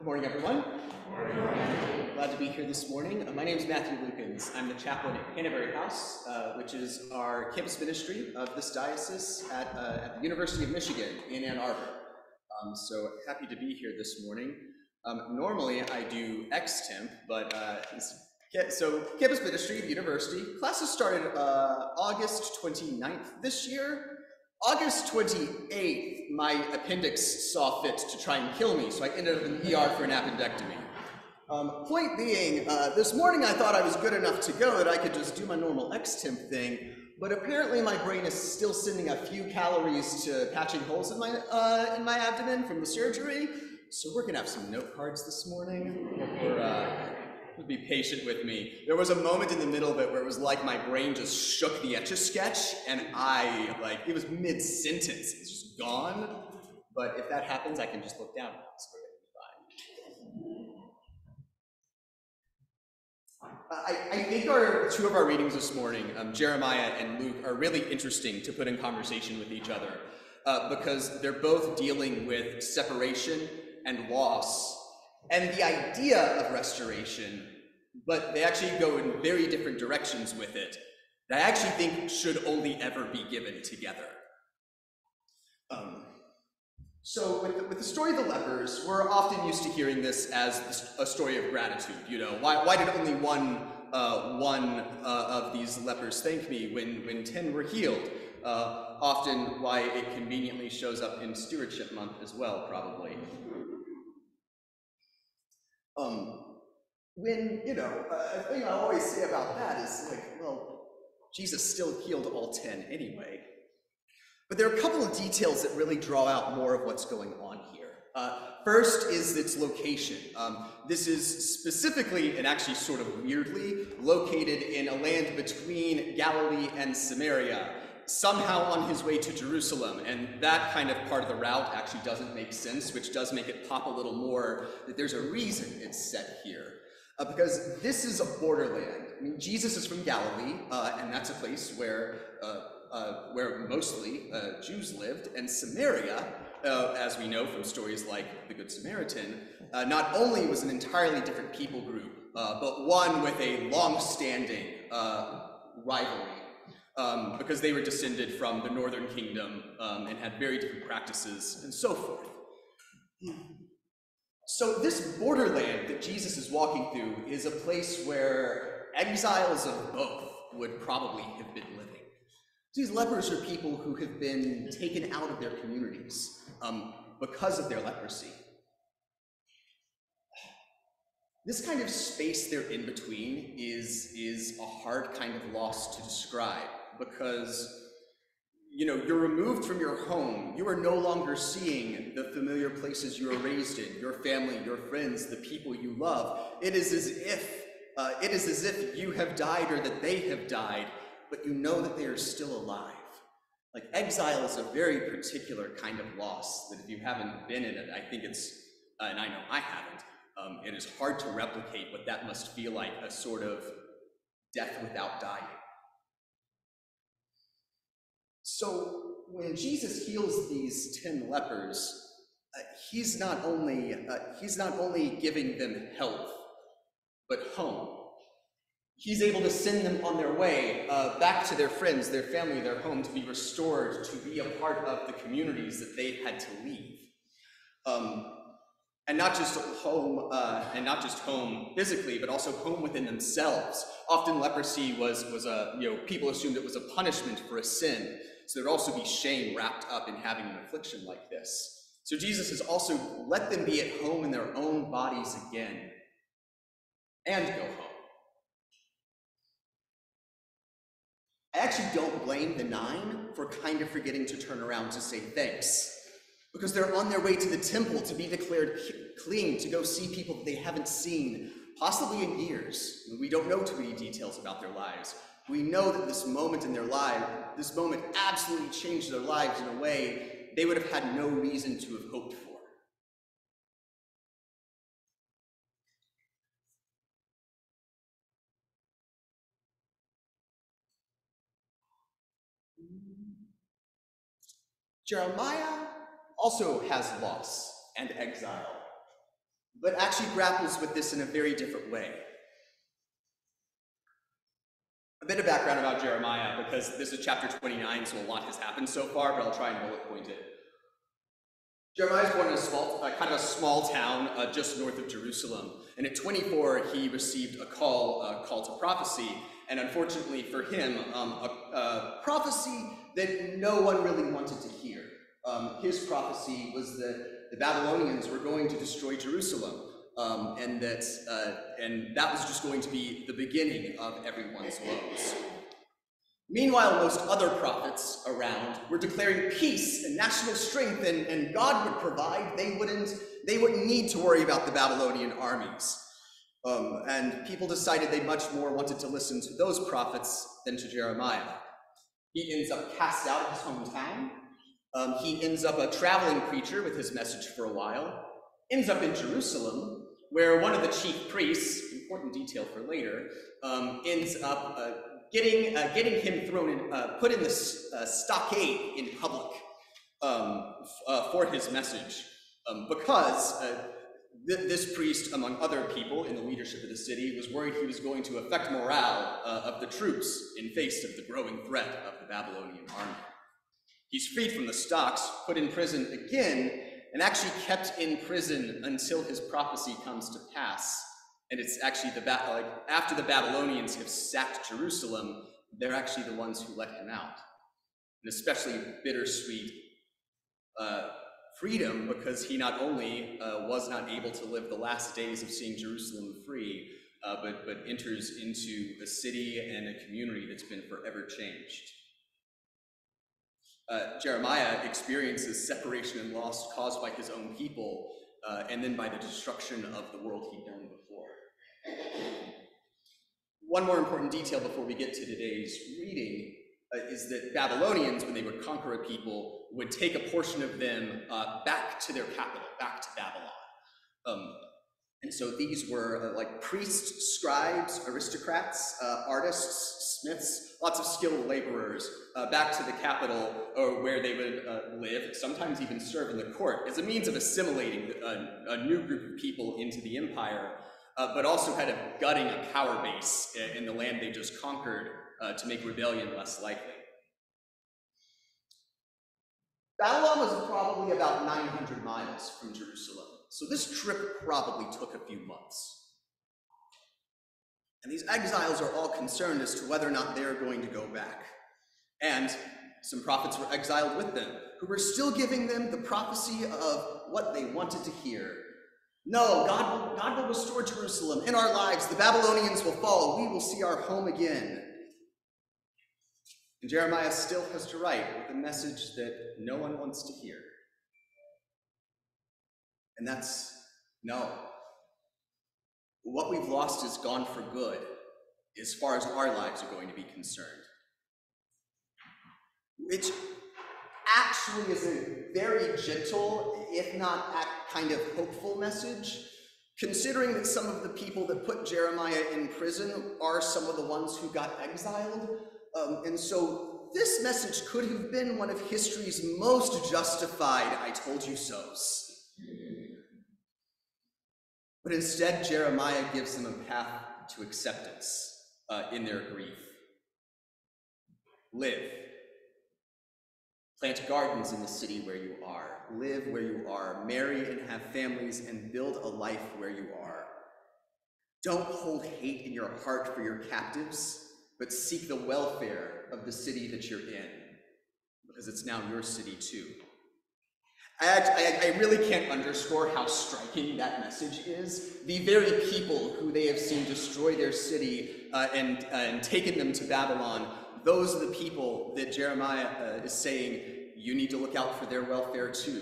Good morning, everyone. Glad to be here this morning. My name is Matthew Lukens. I'm the chaplain at Canterbury House, which is our campus ministry of this diocese at the University of Michigan in Ann Arbor. So happy to be here this morning. Normally I do ex-temp, but so campus ministry, the university, classes started August 29th this year. August 28th, my appendix saw fit to try and kill me, so I ended up in the ER for an appendectomy. Point being, this morning I thought I was good enough to go that I could just do my normal ex-temp thing, but apparently my brain is still sending a few calories to patching holes in my abdomen from the surgery, so we're gonna have some note cards this morning. Be patient with me. There was a moment in the middle of it where it was like my brain just shook the Etch-a-Sketch, and it was mid-sentence. It's just gone. But if that happens, I can just look down. So we're gonna be fine. I think two of our readings this morning, Jeremiah and Luke, are really interesting to put in conversation with each other because they're both dealing with separation and loss and the idea of restoration, but they actually go in very different directions with it that I actually think should only ever be given together. So with the story of the lepers, we're often used to hearing this as a story of gratitude. You know, why did only one of these lepers thank me when 10 were healed? Often why it conveniently shows up in Stewardship Month as well, probably. A thing I always say about that is Jesus still healed all 10 anyway. But there are a couple of details that really draw out more of what's going on here. First is its location. This is specifically, and actually sort of weirdly, located in a land between Galilee and Samaria, somehow on his way to Jerusalem, and that kind of part of the route actually doesn't make sense, which does make it pop a little more that there's a reason it's set here. Because this is a borderland. I mean, Jesus is from Galilee, and that's a place where mostly Jews lived, and Samaria, as we know from stories like the Good Samaritan, not only was an entirely different people group, but one with a long-standing rivalry. Because they were descended from the northern kingdom and had very different practices and so forth. So this borderland that Jesus is walking through is a place where exiles of both would probably have been living. These lepers are people who have been taken out of their communities because of their leprosy. This kind of space they're in between is a hard kind of loss to describe because, you're removed from your home. You are no longer seeing the familiar places you were raised in, your family, your friends, the people you love. It is as if you have died or that they have died, but you know that they are still alive. Like, exile is a very particular kind of loss that if you haven't been in it, I think it's, and I know I haven't, it is hard to replicate what that must feel like, a sort of death without dying. So when Jesus heals these 10 lepers, he's not only giving them health, but home. He's able to send them on their way back to their friends, their family, their home, to be restored, to be a part of the communities that they had to leave. And not just home physically, but also home within themselves. Often leprosy was people assumed it was a punishment for a sin. So there'd also be shame wrapped up in having an affliction like this. So Jesus has also let them be at home in their own bodies again and go home. I actually don't blame the 9 for kind of forgetting to turn around to say thanks, because they're on their way to the temple to be declared clean, to go see people that they haven't seen, possibly in years. We don't know too many details about their lives. We know that this moment in their life, this moment absolutely changed their lives in a way they would have had no reason to have hoped for. Jeremiah also has loss and exile. but actually grapples with this in a very different way. A bit of background about Jeremiah, because this is chapter 29, so a lot has happened so far, but I'll try and bullet point it. Jeremiah is born in a small town just north of Jerusalem, and at 24 he received a call to prophecy, and unfortunately for him, a prophecy that no one really wanted to hear. His prophecy was that the Babylonians were going to destroy Jerusalem, and that was just going to be the beginning of everyone's woes. Meanwhile, most other prophets around were declaring peace and national strength, and God would provide. They wouldn't need to worry about the Babylonian armies. And people decided they much more wanted to listen to those prophets than to Jeremiah. He ends up cast out of his hometown. He ends up a traveling preacher with his message for a while. Ends up in Jerusalem, where one of the chief priests, important detail for later, ends up getting him put in the stockade in public for his message, because this priest, among other people in the leadership of the city, was worried he was going to affect morale of the troops in face of the growing threat of the Babylonian army. He's freed from the stocks, put in prison again, and actually kept in prison until his prophecy comes to pass. And it's actually after the Babylonians have sacked Jerusalem, they're actually the ones who let him out. An especially bittersweet freedom, because he not only was not able to live the last days of seeing Jerusalem free, but enters into a city and a community that's been forever changed. Jeremiah experiences separation and loss caused by his own people, and then by the destruction of the world he'd known before. One more important detail before we get to today's reading is that Babylonians, when they would conquer a people, would take a portion of them back to their capital, back to Babylon. And so these were like priests, scribes, aristocrats, artists, smiths, lots of skilled laborers back to the capital, or where they would live, sometimes even serve in the court, as a means of assimilating a new group of people into the empire, but also kind of gutting a power base in the land they just conquered to make rebellion less likely. Babylon was probably about 900 miles from Jerusalem, so this trip probably took a few months. And these exiles are all concerned as to whether or not they're going to go back. And some prophets were exiled with them, who were still giving them the prophecy of what they wanted to hear. No, God will restore Jerusalem in our lives. The Babylonians will fall. We will see our home again. And Jeremiah still has to write with a message that no one wants to hear. And that's no. What we've lost is gone for good, as far as our lives are going to be concerned. Which actually is a very gentle, if not kind of hopeful message, considering that some of the people that put Jeremiah in prison are some of the ones who got exiled. And so this message could have been one of history's most justified I told you so's. But instead, Jeremiah gives them a path to acceptance in their grief. Live. Plant gardens in the city where you are. Live where you are. Marry and have families and build a life where you are. Don't hold hate in your heart for your captives, but seek the welfare of the city that you're in, because it's now your city too. I really can't underscore how striking that message is. The very people who they have seen destroy their city and taken them to Babylon, those are the people that Jeremiah is saying, you need to look out for their welfare too.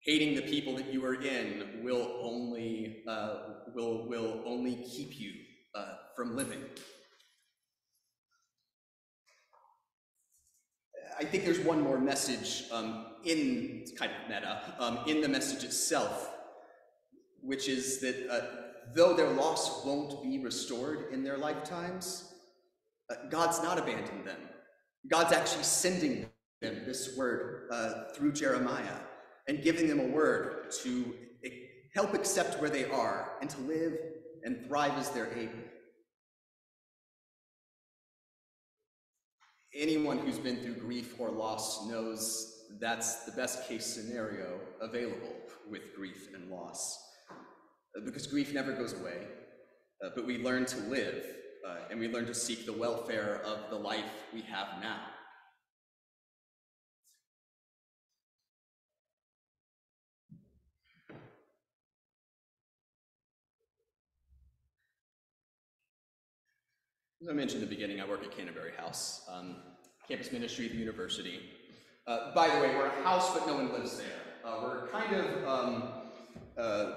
Hating the people that you are in will only keep you from living. I think there's one more message in kind of meta, in the message itself, which is that though their loss won't be restored in their lifetimes, God's not abandoned them. God's actually sending them this word through Jeremiah and giving them a word to help accept where they are, and to live and thrive as they're able. Anyone who's been through grief or loss knows that's the best case scenario available with grief and loss. Because grief never goes away, but we learn to live, and we learn to seek the welfare of the life we have now. As I mentioned in the beginning, I work at Canterbury House, campus ministry at the university. By the way, we're a house, but no one lives there. We're kind of,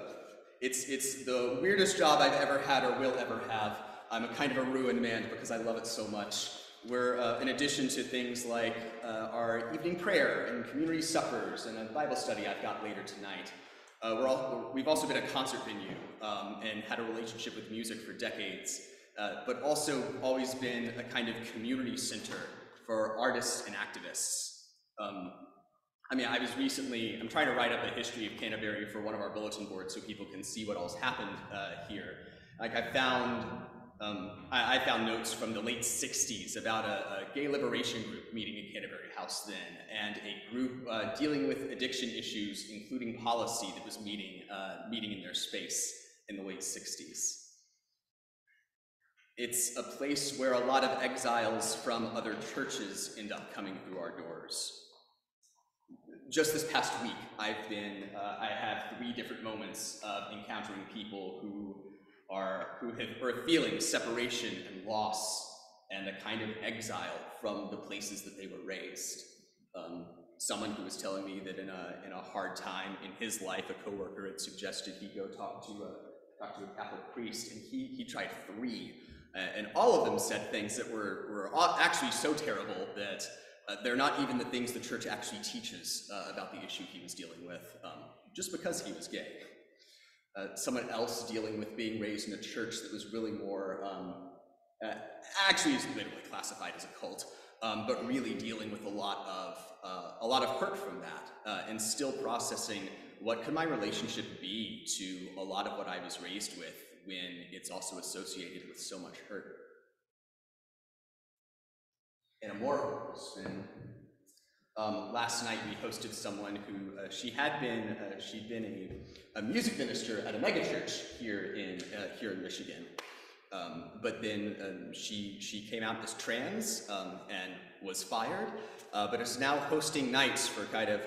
it's the weirdest job I've ever had or will ever have. I'm a kind of a ruined man because I love it so much. We're, in addition to things like our evening prayer and community suppers and a Bible study I've got later tonight, we've also been a concert venue and had a relationship with music for decades. But also always been a kind of community center for artists and activists. I'm trying to write up a history of Canterbury for one of our bulletin boards so people can see what all's happened here. Like I found notes from the late 60s about a gay liberation group meeting in Canterbury House then, and a group dealing with addiction issues, including policy, that was meeting in their space in the late 60s. It's a place where a lot of exiles from other churches end up coming through our doors. Just this past week, I have 3 different moments of encountering people who are feeling separation and loss and a kind of exile from the places that they were raised. Someone who was telling me that in a hard time in his life, a coworker had suggested he go talk to a Catholic priest, and he tried 3. And all of them said things that were actually so terrible that they're not even the things the church actually teaches about the issue he was dealing with, just because he was gay. Someone else dealing with being raised in a church that was really more, actually is literally classified as a cult, but really dealing with a lot of hurt from that, and still processing what could my relationship be to a lot of what I was raised with, when it's also associated with so much hurt. And a more hopeful spin, last night we hosted someone who she'd been a music minister at a megachurch here in Michigan, but then she came out as trans and was fired, but is now hosting nights for kind of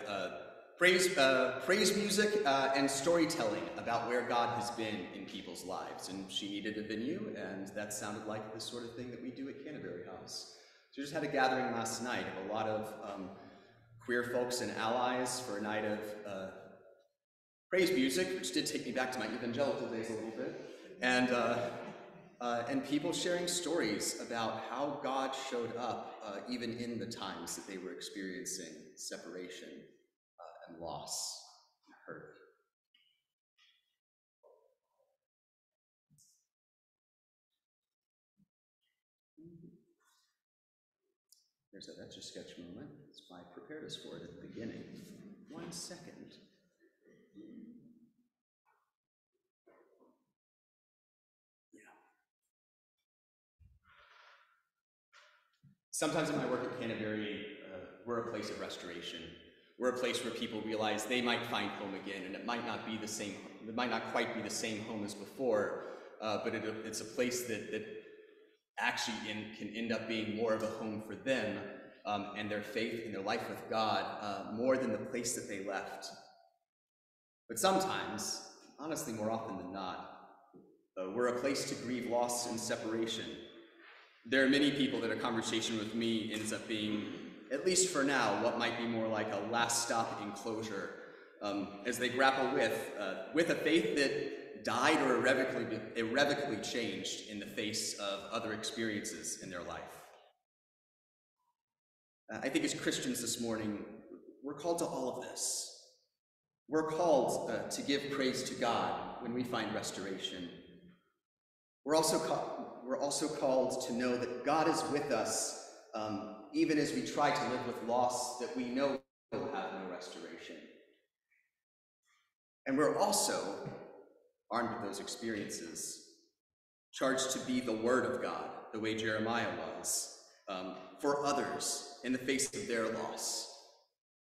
praise music and storytelling about where God has been in people's lives. And she needed a venue, and that sounded like the sort of thing that we do at Canterbury House. So we just had a gathering last night of a lot of queer folks and allies for a night of praise music, which did take me back to my evangelical days a little bit, and people sharing stories about how God showed up even in the times that they were experiencing separation and loss and hurt. There's that Etch-a-Sketch moment. That's why I prepared us for it at the beginning. 1 second. Yeah. Sometimes in my work at Canterbury, we're a place of restoration. We're a place where people realize they might find home again, and it might not be the same. It might not quite be the same home as before, but it's a place that actually can end up being more of a home for them and their faith and their life with God, more than the place that they left. But sometimes, honestly, more often than not, we're a place to grieve loss and separation. There are many people that a conversation with me ends up being, at least for now, what might be more like a last stop in closure, as they grapple with a faith that died or irrevocably changed in the face of other experiences in their life. I think as Christians this morning, we're called to all of this. We're called to give praise to God when we find restoration. We're also called to know that God is with us, even as we try to live with loss that we know will have no restoration. And we're also armed with those experiences, charged to be the word of God, the way Jeremiah was, for others in the face of their loss.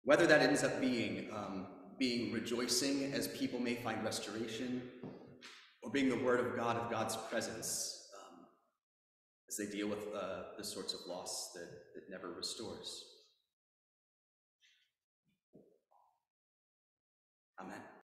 Whether that ends up being rejoicing as people may find restoration, or being the word of God, of God's presence, as they deal with the sorts of loss that never restores. Amen.